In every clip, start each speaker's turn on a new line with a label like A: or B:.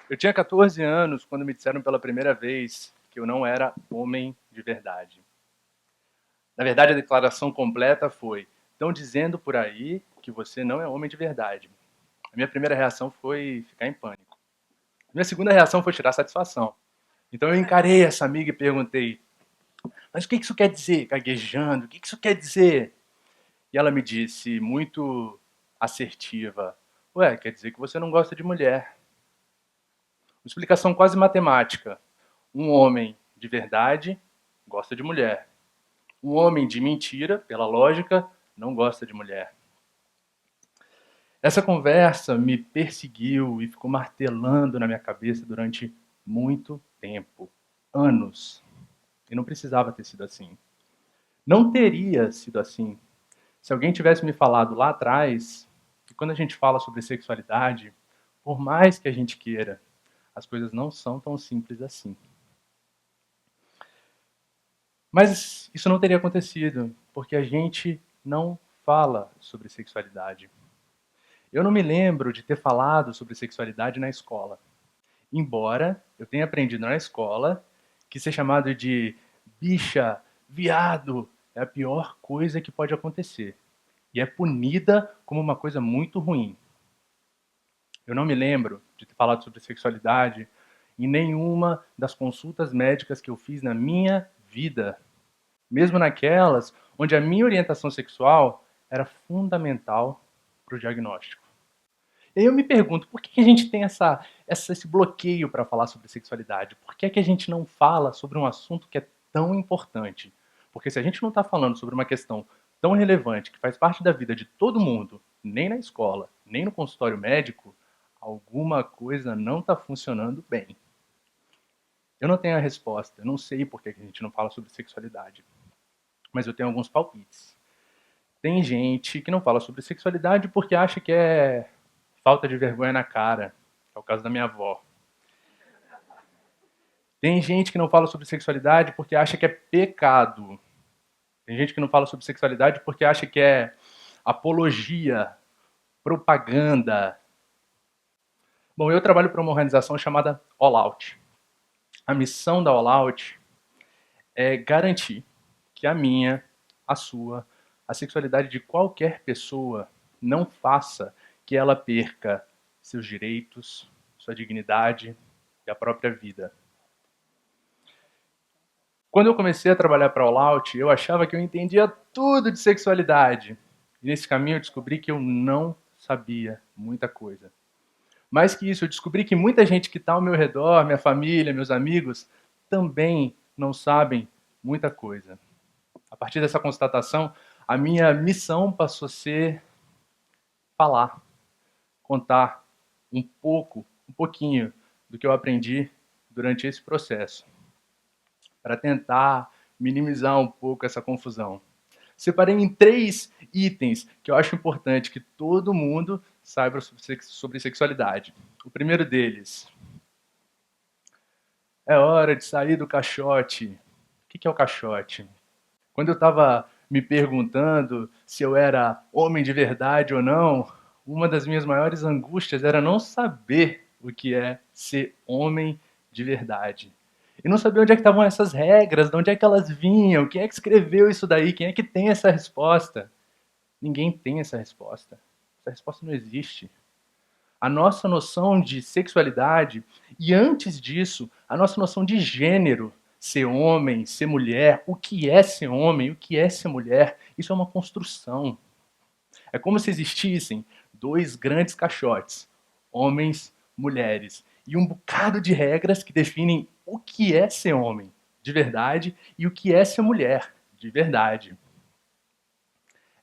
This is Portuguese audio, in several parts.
A: Eu tinha 14 anos quando me disseram pela primeira vez que eu não era homem de verdade. Na verdade, a declaração completa foi: estão dizendo por aí que você não é homem de verdade. A minha primeira reação foi ficar em pânico. A minha segunda reação foi tirar satisfação. Então eu encarei essa amiga e perguntei: mas o que isso quer dizer? Gaguejando, o que isso quer dizer? E ela me disse, muito assertiva: ué, quer dizer que você não gosta de mulher. Uma explicação quase matemática. Um homem de verdade gosta de mulher. Um homem de mentira, pela lógica, não gosta de mulher. Essa conversa me perseguiu e ficou martelando na minha cabeça durante muito tempo, anos. E não precisava ter sido assim. Não teria sido assim se alguém tivesse me falado lá atrás que quando a gente fala sobre sexualidade, por mais que a gente queira, as coisas não são tão simples assim. Mas isso não teria acontecido, porque a gente não fala sobre sexualidade. Eu não me lembro de ter falado sobre sexualidade na escola. Embora eu tenha aprendido na escola que ser chamado de bicha, viado, é a pior coisa que pode acontecer. E é punida como uma coisa muito ruim. Eu não me lembro de ter falado sobre sexualidade em nenhuma das consultas médicas que eu fiz na minha vida. Mesmo naquelas onde a minha orientação sexual era fundamental para o diagnóstico. E aí eu me pergunto, por que a gente tem esse bloqueio para falar sobre sexualidade? Por que a gente não fala sobre um assunto que é tão importante? Porque se a gente não está falando sobre uma questão tão relevante, que faz parte da vida de todo mundo, nem na escola, nem no consultório médico, alguma coisa não está funcionando bem. Eu não tenho a resposta, eu não sei por que a gente não fala sobre sexualidade, mas eu tenho alguns palpites. Tem gente que não fala sobre sexualidade porque acha que é falta de vergonha na cara. É o caso da minha avó. Tem gente que não fala sobre sexualidade porque acha que é pecado. Tem gente que não fala sobre sexualidade porque acha que é apologia, propaganda. Bom, eu trabalho para uma organização chamada All Out. A missão da All Out é garantir que a minha, a sua, a sexualidade de qualquer pessoa não faça que ela perca seus direitos, sua dignidade e a própria vida. Quando eu comecei a trabalhar para a All Out, eu achava que eu entendia tudo de sexualidade. E nesse caminho eu descobri que eu não sabia muita coisa. Mais que isso, eu descobri que muita gente que está ao meu redor, minha família, meus amigos, também não sabem muita coisa. A partir dessa constatação, a minha missão passou a ser falar, contar um pouquinho do que eu aprendi durante esse processo, para tentar minimizar um pouco essa confusão. Separei em 3 itens que eu acho importante que todo mundo saiba sobre sexualidade. O primeiro deles: é hora de sair do caixote. O que é o caixote? Quando eu estava me perguntando se eu era homem de verdade ou não, uma das minhas maiores angústias era não saber o que é ser homem de verdade. E não saber onde é que estavam essas regras, de onde é que elas vinham, quem é que escreveu isso daí, quem é que tem essa resposta. Ninguém tem essa resposta. Essa resposta não existe. A nossa noção de sexualidade e, antes disso, a nossa noção de gênero, ser homem, ser mulher, o que é ser homem, o que é ser mulher, isso é uma construção. É como se existissem 2 grandes caixotes, homens, mulheres, e um bocado de regras que definem o que é ser homem, de verdade, e o que é ser mulher, de verdade.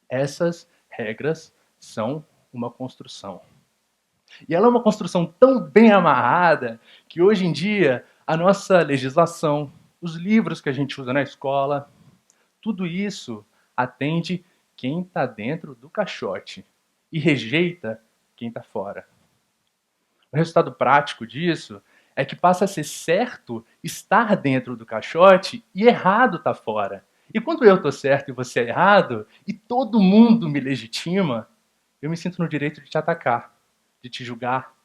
A: Essas regras são uma construção. E ela é uma construção tão bem amarrada que hoje em dia a nossa legislação, os livros que a gente usa na escola, tudo isso atende quem está dentro do caixote e rejeita quem está fora. O resultado prático disso é que passa a ser certo estar dentro do caixote e errado estar fora. E quando eu estou certo e você é errado, e todo mundo me legitima, eu me sinto no direito de te atacar, de te julgar,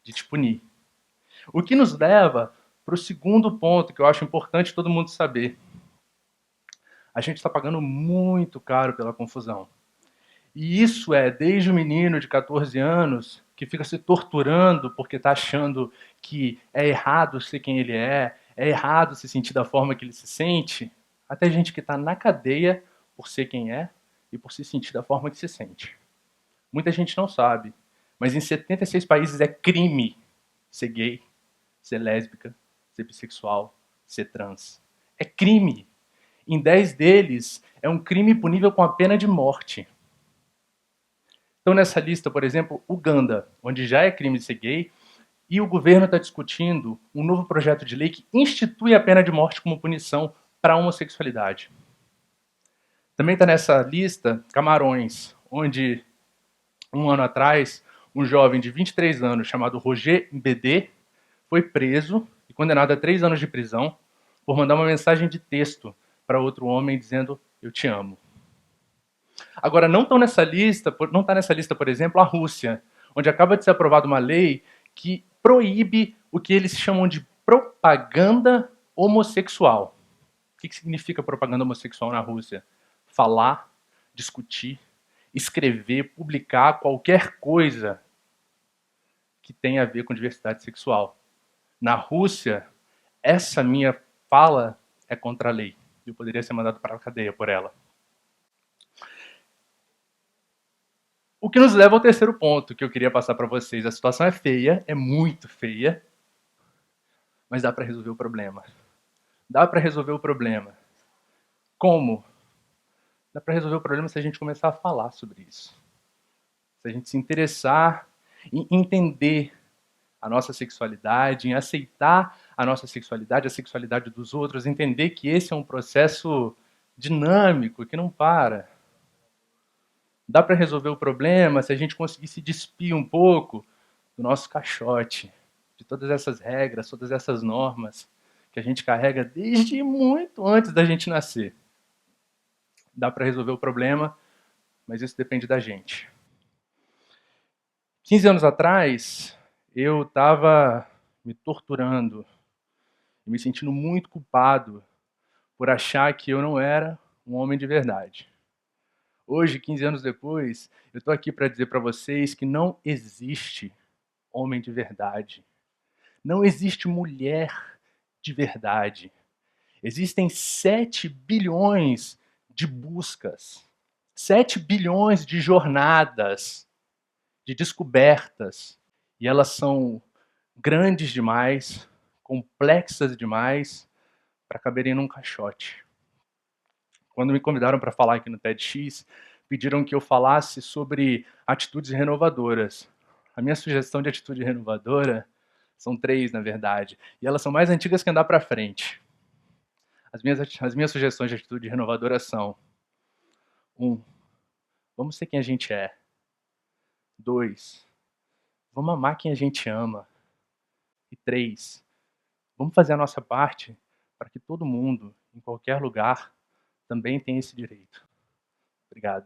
A: de te punir. O que nos leva para o segundo ponto, que eu acho importante todo mundo saber. A gente está pagando muito caro pela confusão. E isso é desde o menino de 14 anos que fica se torturando porque está achando que é errado ser quem ele é errado se sentir da forma que ele se sente, até gente que está na cadeia por ser quem é e por se sentir da forma que se sente. Muita gente não sabe, mas em 76 países é crime ser gay, ser lésbica, ser bissexual, ser trans. É crime. Em 10 deles, é um crime punível com a pena de morte. Então, nessa lista, por exemplo, Uganda, onde já é crime ser gay, e o governo está discutindo um novo projeto de lei que institui a pena de morte como punição para a homossexualidade. Também está nessa lista Camarões, onde, um ano atrás, um jovem de 23 anos chamado Roger Mbede foi preso e condenado a 3 anos de prisão por mandar uma mensagem de texto para outro homem dizendo eu te amo. Agora, não está nessa lista, por exemplo, a Rússia, onde acaba de ser aprovada uma lei que proíbe o que eles chamam de propaganda homossexual. O que significa propaganda homossexual na Rússia? Falar, discutir, escrever, publicar qualquer coisa que tenha a ver com diversidade sexual. Na Rússia, essa minha fala é contra a lei. Eu poderia ser mandado para a cadeia por ela. O que nos leva ao terceiro ponto que eu queria passar para vocês. A situação é feia, é muito feia, mas dá para resolver o problema. Dá para resolver o problema. Como? Dá para resolver o problema se a gente começar a falar sobre isso. Se a gente se interessar em entender a nossa sexualidade, em aceitar a nossa sexualidade, a sexualidade dos outros, entender que esse é um processo dinâmico, que não para. Dá para resolver o problema se a gente conseguir se despir um pouco do nosso caixote, de todas essas regras, todas essas normas que a gente carrega desde muito antes da gente nascer. Dá para resolver o problema, mas isso depende da gente. 15 anos atrás, eu estava me torturando, me sentindo muito culpado por achar que eu não era um homem de verdade. Hoje, 15 anos depois, eu estou aqui para dizer para vocês que não existe homem de verdade. Não existe mulher de verdade. Existem 7 bilhões de buscas, 7 bilhões de jornadas, de descobertas. E elas são grandes demais, complexas demais, para caberem num caixote. Quando me convidaram para falar aqui no TEDx, pediram que eu falasse sobre atitudes renovadoras. A minha sugestão de atitude renovadora são 3, na verdade, e elas são mais antigas que andar para frente. As minhas sugestões de atitude renovadora são: 1. Vamos ser quem a gente é. 2. Vamos amar quem a gente ama. E 3. Vamos fazer a nossa parte para que todo mundo, em qualquer lugar, também tenha esse direito. Obrigado.